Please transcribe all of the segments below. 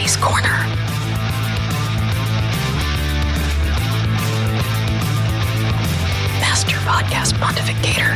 Kennedy's Corner. Master Podcast Pontificator.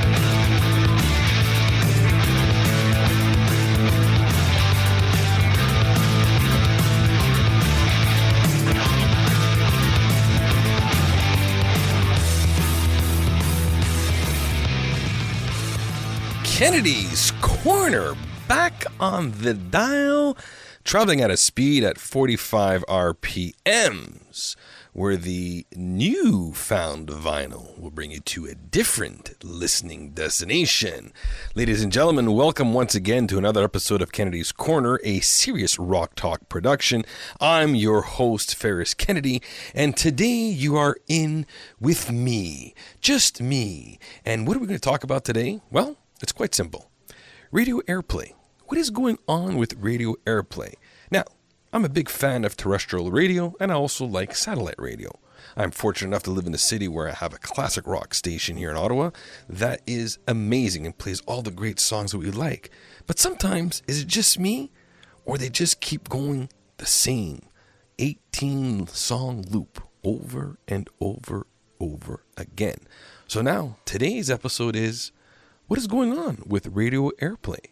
Kennedy's Corner, back on the dial, traveling at a speed at 45 RPMs, where the newfound vinyl will bring you to a different listening destination. Ladies and gentlemen, welcome once again to another episode of Kennedy's Corner, a serious rock talk production. I'm your host, Ferris Kennedy, and today you are in with me, just me. And what are we going to talk about today? Well, it's quite simple. Radio Airplay. What is going on with Radio Airplay? Now, I'm a big fan of terrestrial radio, and I also like satellite radio. I'm fortunate enough to live in a city where I have a classic rock station here in Ottawa that is amazing and plays all the great songs that we like. But sometimes, is it just me, or they just keep going the same 18-song loop over and over again? So now, today's episode is, what is going on with Radio Airplay?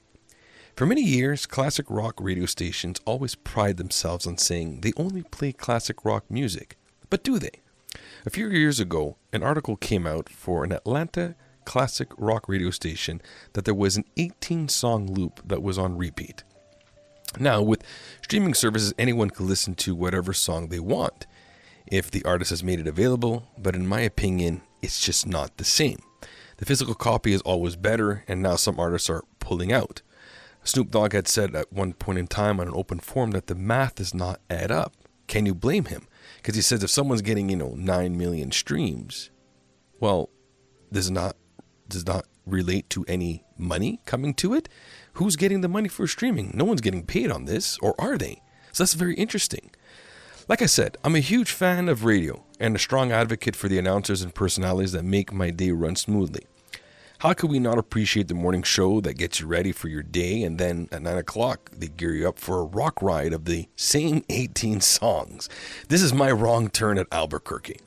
For many years, classic rock radio stations always pride themselves on saying they only play classic rock music. But do they? A few years ago, an article came out for an Atlanta classic rock radio station that there was an 18-song loop that was on repeat. Now, with streaming services, anyone can listen to whatever song they want if the artist has made it available, but in my opinion, it's just not the same. The physical copy is always better, and now some artists are pulling out. Snoop Dogg had said at one point in time on an open forum that the math does not add up. Can you blame him? Because he says if someone's getting, 9 million streams, well, does not relate to any money coming to it. Who's getting the money for streaming? No one's getting paid on this, or are they? So that's very interesting. Like I said, I'm a huge fan of radio and a strong advocate for the announcers and personalities that make my day run smoothly. How could we not appreciate the morning show that gets you ready for your day, and then at 9 o'clock they gear you up for a rock ride of the same 18 songs? This is my wrong turn at Albuquerque.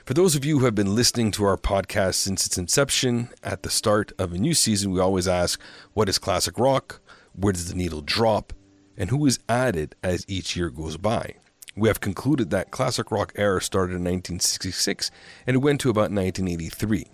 For those of you who have been listening to our podcast since its inception, at the start of a new season we always ask, what is classic rock, where does the needle drop, and who is added as each year goes by. We have concluded that classic rock era started in 1966 and it went to about 1983.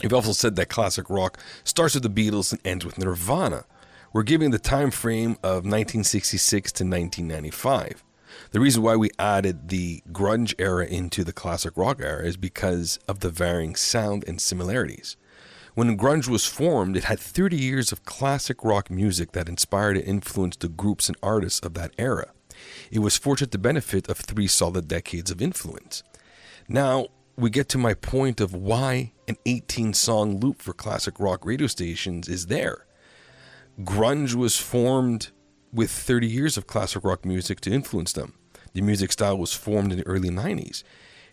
We've also said that classic rock starts with the Beatles and ends with Nirvana. We're giving the time frame of 1966 to 1995. The reason why we added the grunge era into the classic rock era is because of the varying sound and similarities. When grunge was formed, it had 30 years of classic rock music that inspired and influenced the groups and artists of that era. It was fortunate to benefit of 3 solid decades of influence. Now, we get to my point of why an 18-song loop for classic rock radio stations is there. Grunge was formed with 30 years of classic rock music to influence them. The music style was formed in the early 90s.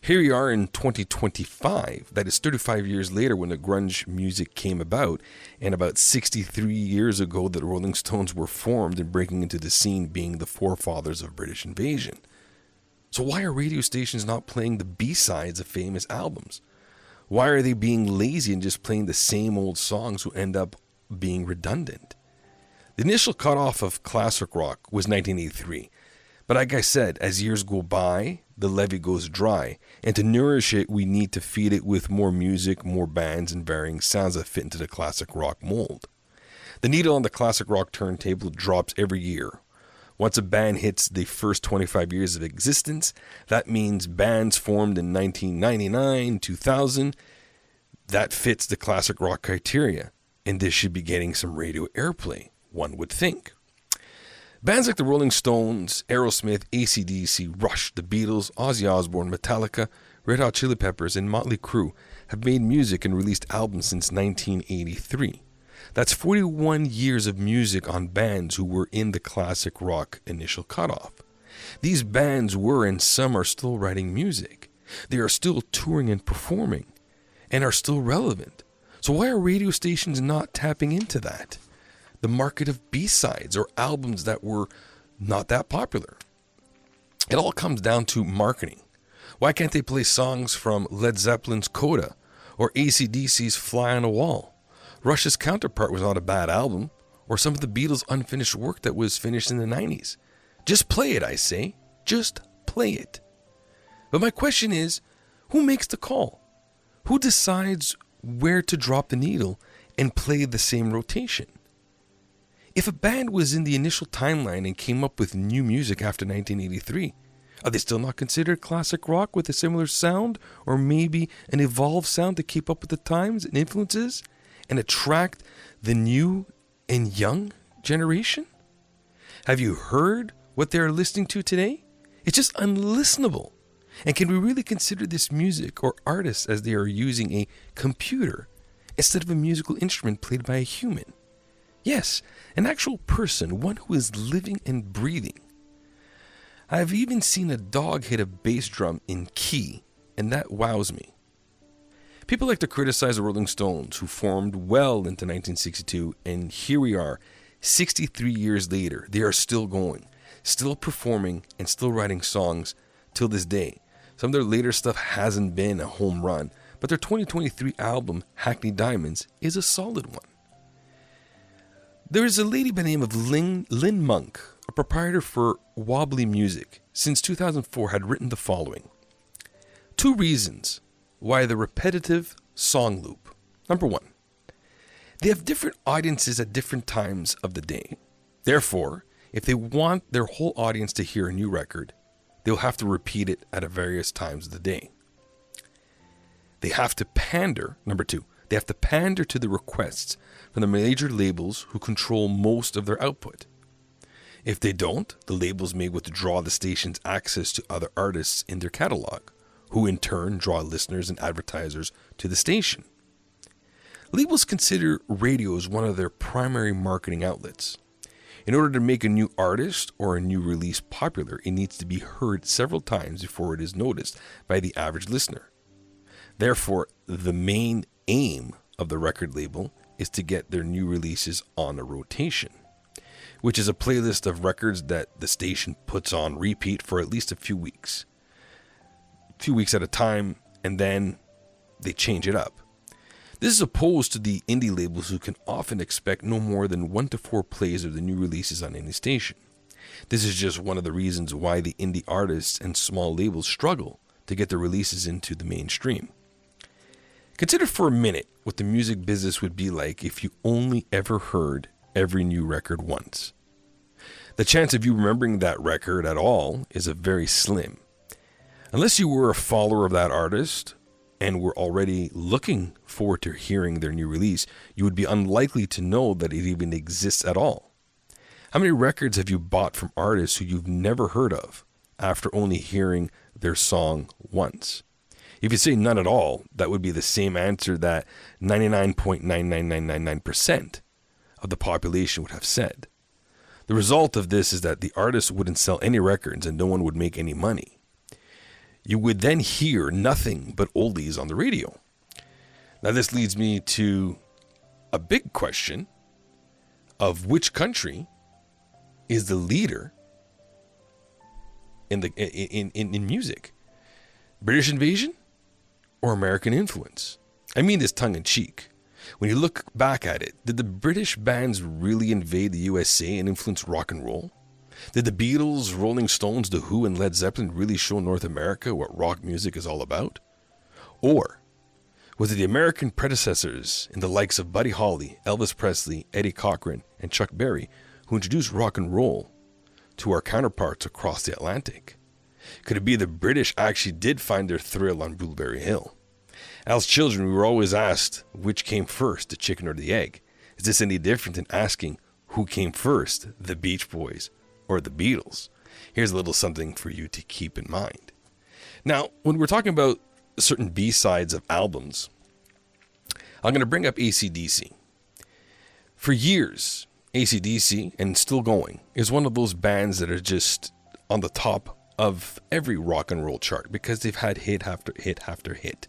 Here we are in 2025, that is 35 years later when the grunge music came about, and about 63 years ago that the Rolling Stones were formed and breaking into the scene, being the forefathers of British invasion. So why are radio stations not playing the B-sides of famous albums? Why are they being lazy and just playing the same old songs who end up being redundant? The initial cutoff of classic rock was 1983. But like I said, as years go by, the levee goes dry. And to nourish it, we need to feed it with more music, more bands, and varying sounds that fit into the classic rock mold. The needle on the classic rock turntable drops every year. Once a band hits the first 25 years of existence, that means bands formed in 1999, 2000, that fits the classic rock criteria. And this should be getting some radio airplay, one would think. Bands like the Rolling Stones, Aerosmith, AC/DC, Rush, the Beatles, Ozzy Osbourne, Metallica, Red Hot Chili Peppers, and Motley Crue have made music and released albums since 1983. That's 41 years of music on bands who were in the classic rock initial cutoff. These bands were, and some are still writing music. They are still touring and performing, and are still relevant. So why are radio stations not tapping into that? The market of B-sides or albums that were not that popular. It all comes down to marketing. Why can't they play songs from Led Zeppelin's Coda or AC/DC's Fly on a Wall? Rush's Counterpart was not a bad album, or some of the Beatles' unfinished work that was finished in the 90s. Just play it, I say. Just play it. But my question is, who makes the call? Who decides where to drop the needle and play the same rotation? If a band was in the initial timeline and came up with new music after 1983, are they still not considered classic rock with a similar sound, or maybe an evolved sound to keep up with the times and influences and attract the new and young generation? Have you heard what they're listening to today? It's just unlistenable. And can we really consider this music or artists as they are using a computer instead of a musical instrument played by a human? Yes, an actual person, one who is living and breathing. I've even seen a dog hit a bass drum in key, and that wows me. People like to criticize the Rolling Stones, who formed well into 1962, and here we are, 63 years later. They are still going, still performing, and still writing songs till this day. Some of their later stuff hasn't been a home run, but their 2023 album, Hackney Diamonds, is a solid one. There is a lady by the name of Lynn Monk, a proprietor for Wobbly Music, since 2004 had written the following. 2 reasons why the repetitive song loop. Number 1, they have different audiences at different times of the day. Therefore, if they want their whole audience to hear a new record, they'll have to repeat it at various times of the day. They have to pander. Number 2, they have to pander to the requests from the major labels who control most of their output. If they don't, the labels may withdraw the station's access to other artists in their catalog, who in turn draw listeners and advertisers to the station. Labels consider radio as one of their primary marketing outlets. In order to make a new artist or a new release popular, it needs to be heard several times before it is noticed by the average listener. Therefore, the main aim of the record label is to get their new releases on a rotation, which is a playlist of records that the station puts on repeat for at least a few weeks at a time, and then they change it up. This is opposed to the indie labels, who can often expect no more than 1 to 4 plays of the new releases on any station. This is just one of the reasons why the indie artists and small labels struggle to get their releases into the mainstream. Consider for a minute what the music business would be like if you only ever heard every new record once. The chance of you remembering that record at all is a very slim. Unless you were a follower of that artist and were already looking forward to hearing their new release, you would be unlikely to know that it even exists at all. How many records have you bought from artists who you've never heard of after only hearing their song once? If you say none at all, that would be the same answer that 99.99999% of the population would have said. The result of this is that the artist wouldn't sell any records and no one would make any money. You would then hear nothing but oldies on the radio. Now this leads me to a big question of which country is the leader in music? British invasion or American influence? I mean this tongue in cheek. When you look back at it, did the British bands really invade the USA and influence rock and roll? Did the Beatles, Rolling Stones, The Who, and Led Zeppelin really show North America what rock music is all about? Or was it the American predecessors in the likes of Buddy Holly, Elvis Presley, Eddie Cochran, and Chuck Berry who introduced rock and roll to our counterparts across the Atlantic? Could it be the British actually did find their thrill on Blueberry Hill? As children, we were always asked which came first, the chicken or the egg. Is this any different than asking who came first, the Beach Boys or the Beatles? Here's a little something for you to keep in mind. Now, when we're talking about certain B-sides of albums, I'm going to bring up AC/DC. For years, AC/DC, and still going, is one of those bands that are just on the top of every rock and roll chart because they've had hit after hit after hit.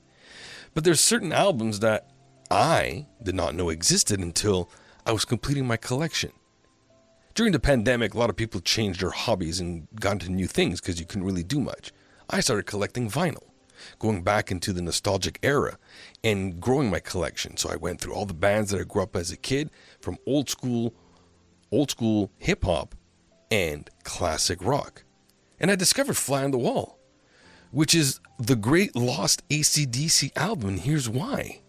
But there's certain albums that I did not know existed until I was completing my collection. During the pandemic, a lot of people changed their hobbies and got into new things because you couldn't really do much. I started collecting vinyl, going back into the nostalgic era and growing my collection. So I went through all the bands that I grew up as a kid, from old school hip hop and classic rock. And I discovered Fly on the Wall, which is the great lost AC/DC album, and here's why.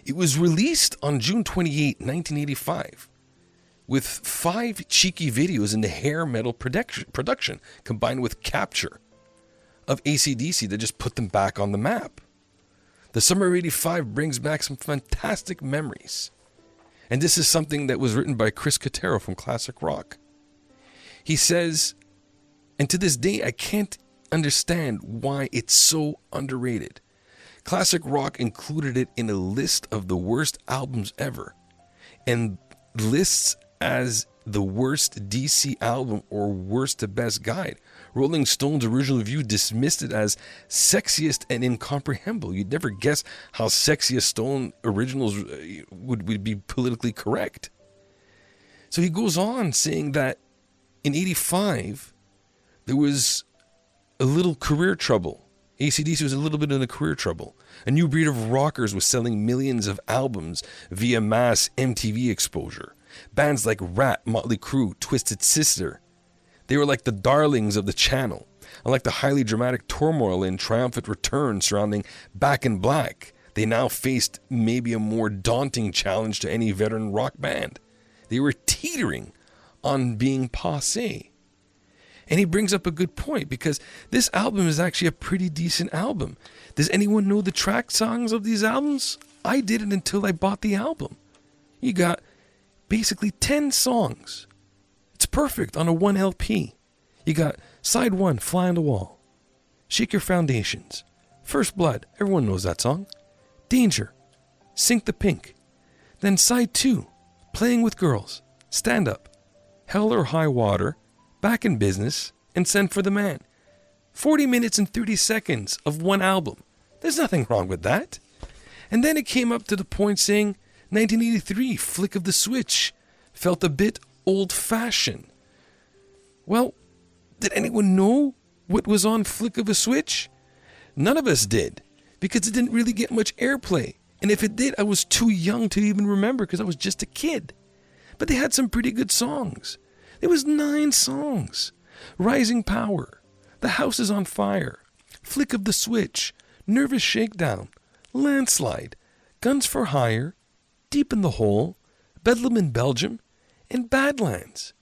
It was released on June 28, 1985, with 5 cheeky videos in the hair metal production combined with capture of AC/DC that just put them back on the map. The summer of 85 brings back some fantastic memories. And this is something that was written by Chris Cotero from Classic Rock. He says, and to this day, I can't understand why it's so underrated. Classic Rock included it in a list of the worst albums ever, and lists as the worst DC album or worst to best guide. Rolling Stone's original review dismissed it as sexiest and incomprehensible. You'd never guess how sexiest Stone originals would be politically correct. So he goes on saying that in 85, there was a little career trouble. AC/DC was a little bit in a career trouble. A new breed of rockers was selling millions of albums via mass MTV exposure. Bands like Rat, Motley Crue, Twisted Sister, they were like the darlings of the channel. Unlike the highly dramatic turmoil and triumphant return surrounding Back in Black, they now faced maybe a more daunting challenge to any veteran rock band. They were teetering on being passé. And he brings up a good point, because this album is actually a pretty decent album. Does anyone know the track songs of these albums? I didn't until I bought the album. You got basically 10 songs. It's perfect on a 1 LP. You got side 1, Fly on the Wall, Shake Your Foundations, First Blood, everyone knows that song, Danger, Sink the Pink. Then side 2, Playing with Girls, Stand Up, Hell or High Water, Back in Business, and Send for the Man. 40 minutes and 30 seconds of one album. There's nothing wrong with that. And then it came up to the point saying 1983, Flick of the Switch, felt a bit old-fashioned. Well, did anyone know what was on Flick of a Switch? None of us did, because it didn't really get much airplay. And if it did, I was too young to even remember, because I was just a kid. But they had some pretty good songs. There was 9 songs. Rising Power, The House is on Fire, Flick of the Switch, Nervous Shakedown, Landslide, Guns for Hire, Deep in the Hole, Bedlam in Belgium, and Badlands.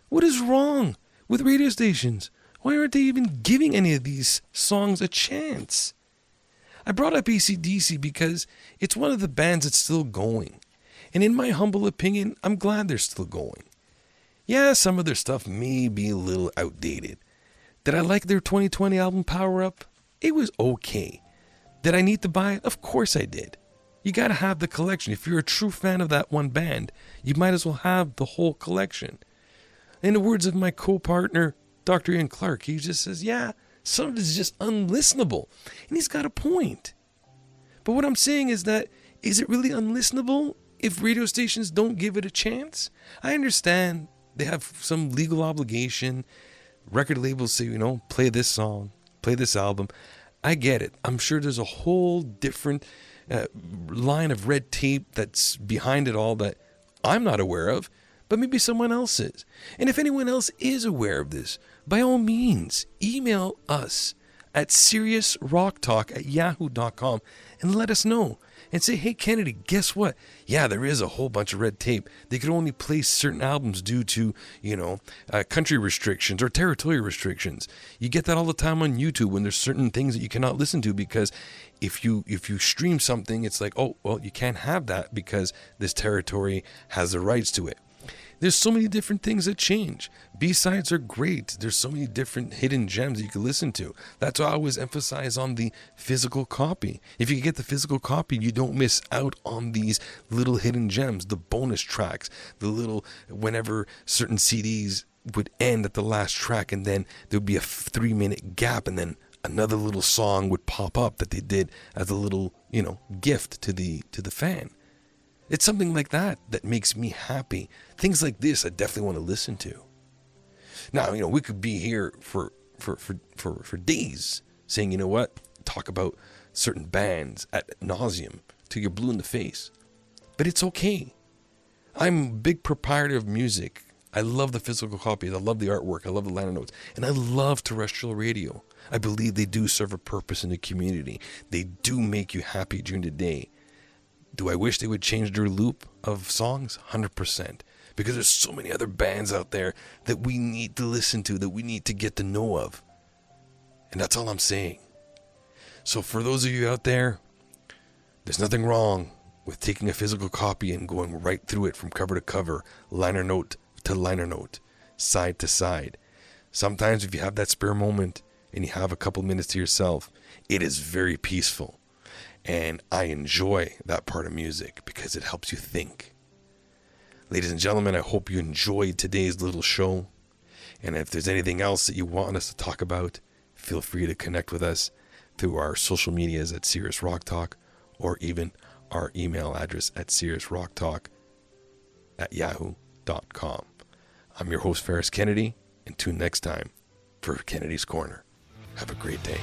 What is wrong with radio stations? Why aren't they even giving any of these songs a chance? I brought up AC/DC because it's one of the bands that's still going. And in my humble opinion, I'm glad they're still going. Yeah, some of their stuff may be a little outdated. Did I like their 2020 album Power Up? It was okay. Did I need to buy it? Of course I did. You gotta have the collection. If you're a true fan of that one band, you might as well have the whole collection. In the words of my co-partner, Dr. Ian Clark, he just says, yeah, some of it is just unlistenable. And he's got a point. But what I'm saying is that, is it really unlistenable if radio stations don't give it a chance? I understand they have some legal obligation. Record labels say, play this song, play this album. I get it. I'm sure there's a whole different line of red tape that's behind it all that I'm not aware of, but maybe someone else is. And if anyone else is aware of this, by all means, email us at seriousrocktalk@yahoo.com and let us know. And say, hey, Kennedy, guess what? Yeah, there is a whole bunch of red tape. They could only play certain albums due to, country restrictions or territorial restrictions. You get that all the time on YouTube when there's certain things that you cannot listen to, because if you stream something, it's like, oh, well, you can't have that because this territory has the rights to it. There's so many different things that change. B-sides are great. There's so many different hidden gems that you can listen to. That's why I always emphasize on the physical copy. If you get the physical copy, you don't miss out on these little hidden gems, the bonus tracks, the little, whenever certain CDs would end at the last track, and then there would be a 3-minute gap, and then another little song would pop up that they did as a little, gift to the fan. It's something like that that makes me happy. Things like this I definitely want to listen to. Now, we could be here for days saying, you know what, talk about certain bands ad nauseum till you're blue in the face. But it's okay. I'm a big proprietor of music. I love the physical copies. I love the artwork. I love the liner notes. And I love terrestrial radio. I believe they do serve a purpose in the community. They do make you happy during the day. Do I wish they would change their loop of songs? 100%. Because there's so many other bands out there that we need to listen to, that we need to get to know of. And that's all I'm saying. So for those of you out there, there's nothing wrong with taking a physical copy and going right through it from cover to cover, liner note to liner note, side to side. Sometimes if you have that spare moment and you have a couple minutes to yourself, it is very peaceful. And I enjoy that part of music because it helps you think. Ladies and gentlemen, I hope you enjoyed today's little show. And if there's anything else that you want us to talk about, feel free to connect with us through our social medias at Serious Rock Talk, or even our email address at seriousrocktalk@yahoo.com. I'm your host, Ferris Kennedy, and tune next time for Kennedy's Corner. Have a great day.